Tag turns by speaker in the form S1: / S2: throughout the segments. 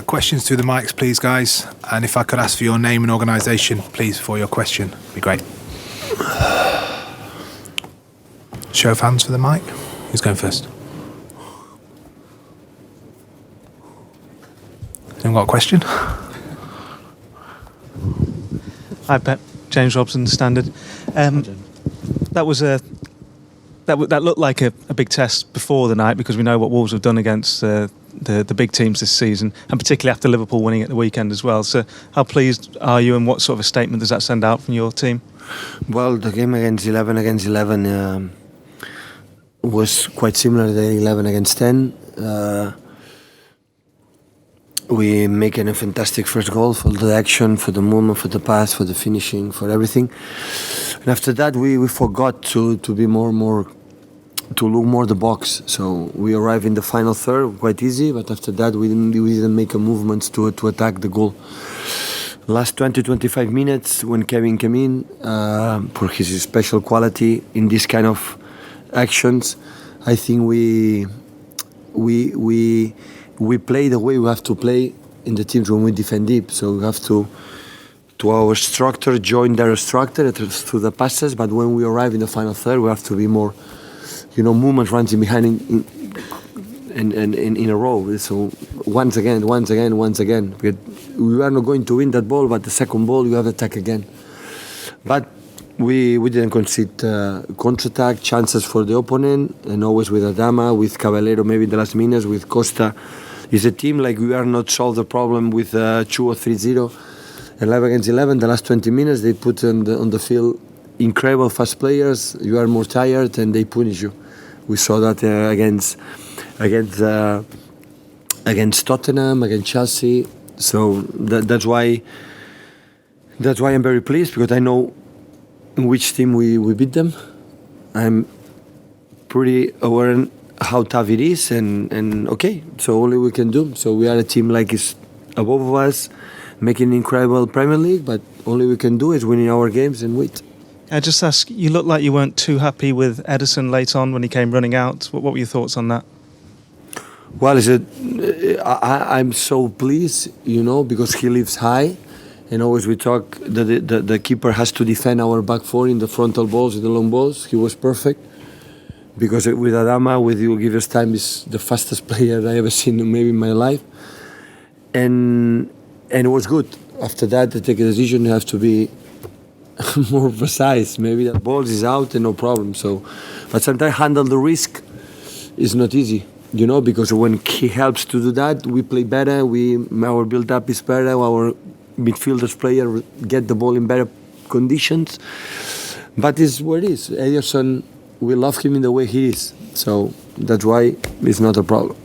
S1: Questions through the mics, please, guys. And if I could ask for your name and organisation, please, for your question. Be great. Show of hands for the mic. Who's going first? Anyone got a question?
S2: Hi, Pep. James Robson, Standard. That was that looked like a big test before the night, because we know what Wolves have done against the big teams this season, and particularly after Liverpool winning at the weekend as well. So how pleased are you, and what sort of a statement does that send out from your team?
S3: Well, the game against 11 was quite similar to the 11 against 10. We making a fantastic first goal for the action, for the movement, for the pass, for the finishing, for everything. And after that, we forgot to be more to look more the box. So we arrived in the final third quite easy, but after that we didn't make a movements to attack the goal. Last 20-25 minutes when Kevin came in, for his special quality in this kind of actions, I think we play the way we have to play in the teams when we defend deep. So we have to our structure join their structure through the passes. But when we arrive in the final third, we have to be more, movement runs in behind in a row. So once again. We are not going to win that ball, but the second ball you have to attack again. But we didn't concede counter-attack chances for the opponent, and always with Adama, with Caballero, maybe in the last minutes, with Costa. It's a team like we are not solve the problem with 2 or 3-0. 11 against 11, the last 20 minutes they put on the field incredible fast players. You are more tired and they punish you. We saw that against Tottenham, against Chelsea. So that's why I'm very pleased, because I know in which team we beat them. I'm pretty aware how tough it is, and okay, so only we can do. So we are a team like is above of us, making incredible Premier League, but only we can do is winning our games and wait.
S2: I just ask, you looked like you weren't too happy with Ederson late on when he came running out. What were your thoughts on that?
S3: Well, I'm so pleased, because he lives high, and always we talk that the keeper has to defend our back four in the frontal balls, in the long balls. He was perfect, because with Adama, with you give us time, is the fastest player I ever seen maybe in my life, and it was good. After that, to take a decision, you have to be more precise. Maybe that ball is out and no problem. So, but sometimes handle the risk is not easy. Because when he helps to do that, we play better. Our build-up is better. Our midfielders player get the ball in better conditions. But it's what it is. Ederson, we love him in the way he is. So that's why it's not a problem.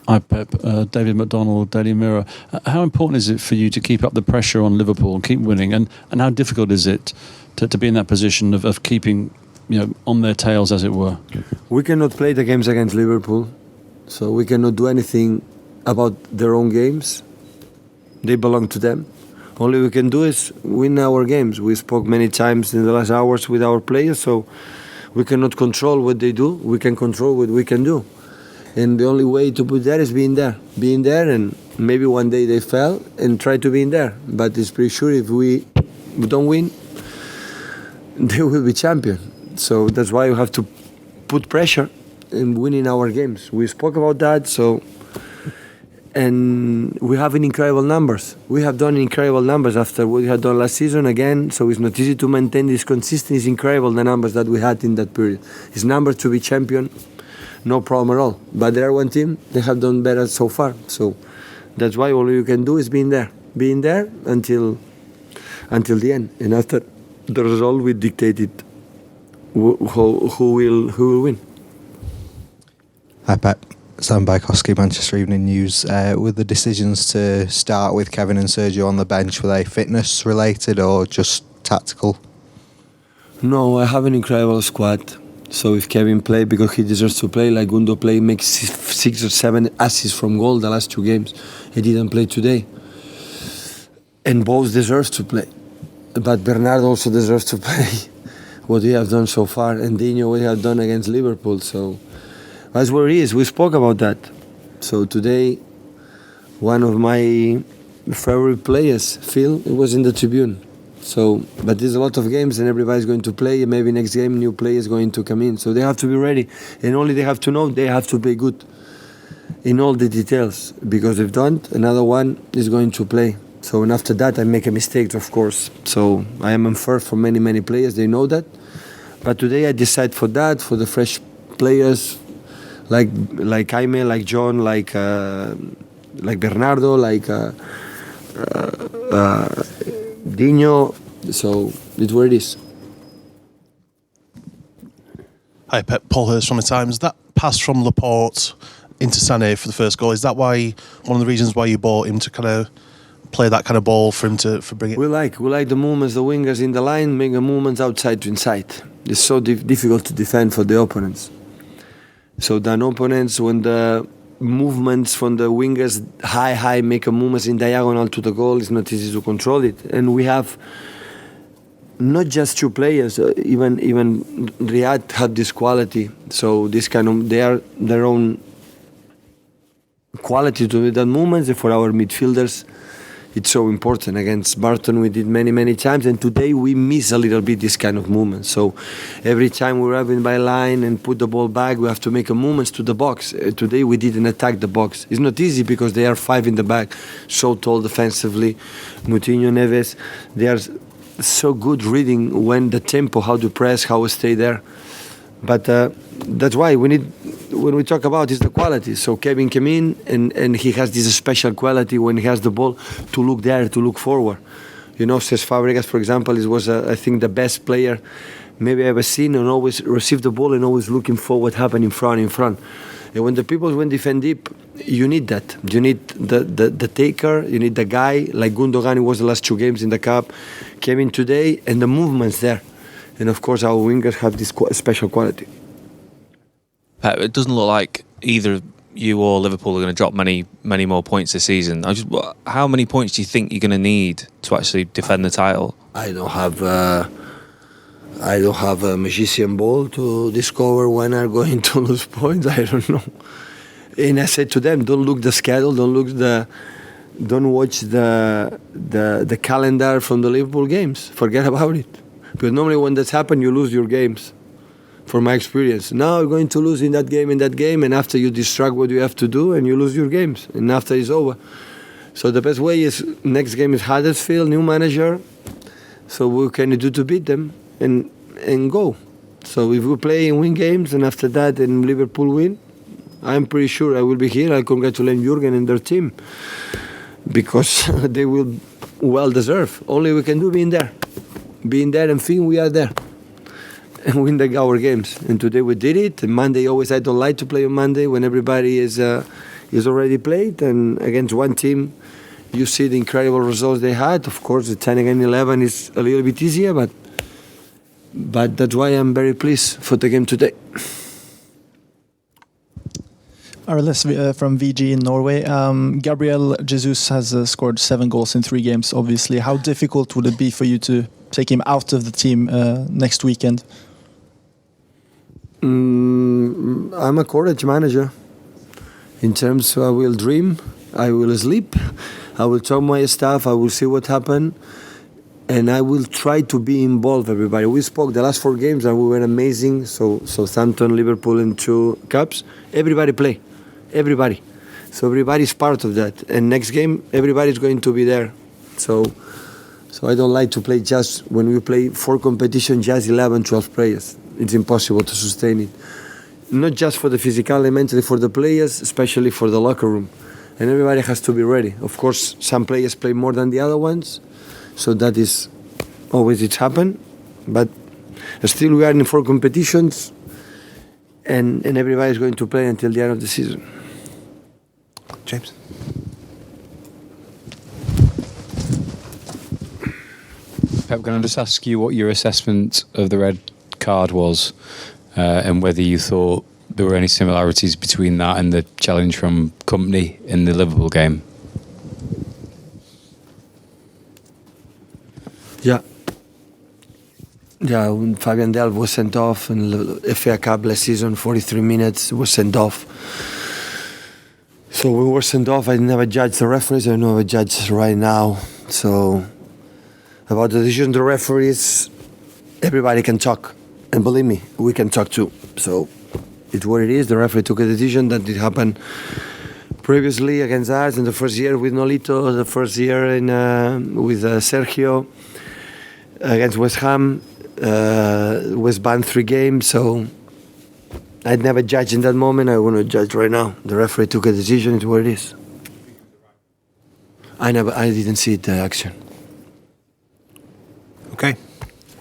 S4: Hi Pep, David McDonald, Daily Mirror. How important is it for you to keep up the pressure on Liverpool and keep winning? And how difficult is it to be in that position of keeping on their tails, as it were?
S3: We cannot play the games against Liverpool, so we cannot do anything about their own games. They belong to them. Only we can do is win our games. We spoke many times in the last hours with our players, so we cannot control what they do. We can control what we can do. And the only way to put that is being there. Being there, and maybe one day they fail and try to be in there. But it's pretty sure if we don't win, they will be champion. So that's why you have to put pressure in winning our games. We spoke about that, and we have incredible numbers. We have done incredible numbers after what we had done last season again, so it's not easy to maintain this consistency. It's incredible the numbers that we had in that period. It's numbers to be champion, no problem at all. But there are one team, they have done better so far. So that's why all you can do is being there until the end. And after the result, we dictated who will win.
S5: Hi Pep, Sam Bajkowski, Manchester Evening News. Were the decisions to start with Kevin and Sergio on the bench, were they fitness related or just tactical?
S3: No, I have an incredible squad. So if Kevin play, because he deserves to play, like Gundo play, makes 6 or 7 assists from goal the last 2 games. He didn't play today. And both deserves to play. But Bernardo also deserves to play. What he has done so far, and Dino what he has done against Liverpool. So that's where he is. We spoke about that. So today one of my favorite players, Phil, it was in the tribune. So, but there's a lot of games and everybody's going to play, and maybe next game new players going to come in. So they have to be ready, and only they have to know they have to play good in all the details, because if don't, another one is going to play. So, and after that I make a mistake, of course. So I am unfair for many players, they know that. But today I decide for that, for the fresh players like Jaime, like John, like Bernardo, like Dino. So it's what it is.
S6: Hi Pep, Paul Hurst from the Times. That pass from Laporte into Sané for the first goal, is that why one of the reasons why you bought him, to kind of play that kind of ball for him to bring it?
S3: We like the movements, the wingers in the line make the movements outside to inside. It's so difficult to defend for the opponents. So then opponents, when the movements from the wingers high make a movements in diagonal to the goal, it's not easy to control it. And we have not just two players, even Riyadh have this quality. So this kind of, they are their own quality to do that movements. And for our midfielders, it's so important. Against Barton we did many times, and today we miss a little bit this kind of movement. So every time we're having by line and put the ball back, we have to make a movements to the box. Today we didn't attack the box. It's not easy because they are five in the back, so tall defensively. Moutinho, Neves, they are so good reading when the tempo, how to press, how to stay there. But that's why we need, when we talk about, is the quality. So Kevin came in and he has this special quality when he has the ball to look there, to look forward. You know, Cesc Fabregas, for example, was I think the best player maybe I ever seen, and always receive the ball and always looking forward, happen in front. And when the people defend deep, you need that. You need the taker, you need the guy, like Gundogan, who was the last two games in the cup, came in today, and the movement's there. And of course, our wingers have this special quality.
S7: It doesn't look like either you or Liverpool are going to drop many more points this season. How many points do you think you're going to need to actually defend the title?
S3: I don't have a magician ball to discover when I'm going to lose points. I don't know. And I said to them, don't look the schedule, don't watch the calendar from the Liverpool games. Forget about it. Because normally when that's happened, you lose your games. From my experience, now you're going to lose in that game, and after you distract what you have to do, and you lose your games, and after it's over. So the best way is, next game is Huddersfield, new manager. So what can you do to beat them and go? So if we play and win games, and after that, and Liverpool win, I'm pretty sure I will be here. I congratulate Jurgen and their team, because they will well deserve. Only we can do being there and think we are there and win our games. And today we did it. And Monday, always I don't like to play on Monday when everybody is already played. And against one team, you see the incredible results they had. Of course, the 10 against 11 is a little bit easier, but that's why I'm very pleased for the game today.
S8: Arilis from VG in Norway. Gabriel Jesus has scored 7 goals in 3 games, obviously. How difficult would it be for you to take him out of the team next weekend?
S3: I'm a courage manager. In terms, I will dream, I will sleep, I will talk my staff, I will see what happened, and I will try to be involved. Everybody, we spoke the last 4 games and we were amazing. So Southampton, Liverpool, and 2 cups. Everybody play, everybody. So everybody's part of that. And next game, everybody's going to be there. So I don't like to play just, when we play 4 competitions, just 11, 12 players. It's impossible to sustain it. Not just for the physical, mentally for the players, especially for the locker room. And everybody has to be ready. Of course, some players play more than the other ones. So that is always it's happened. But still we are in 4 competitions, and everybody is going to play until the end of the season.
S1: James?
S9: Pep, can I just ask you what your assessment of the red card was, and whether you thought there were any similarities between that and the challenge from Company in the Liverpool game?
S3: Yeah, when Fabian Delph was sent off in the FA Cup last season, 43 minutes, was sent off. So we were sent off. I never judged the referees. I never judge right now. So about the decision of the referees, everybody can talk. And believe me, we can talk too. So it's what it is. The referee took a decision that did happen previously against us in the first year with Nolito, the first year with Sergio against West Ham. Was banned 3 games, so I'd never judged in that moment. I want to judge right now. The referee took a decision. It's what it is. I didn't see the action.
S1: Okay.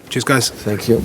S1: Cheers, guys.
S3: Thank you.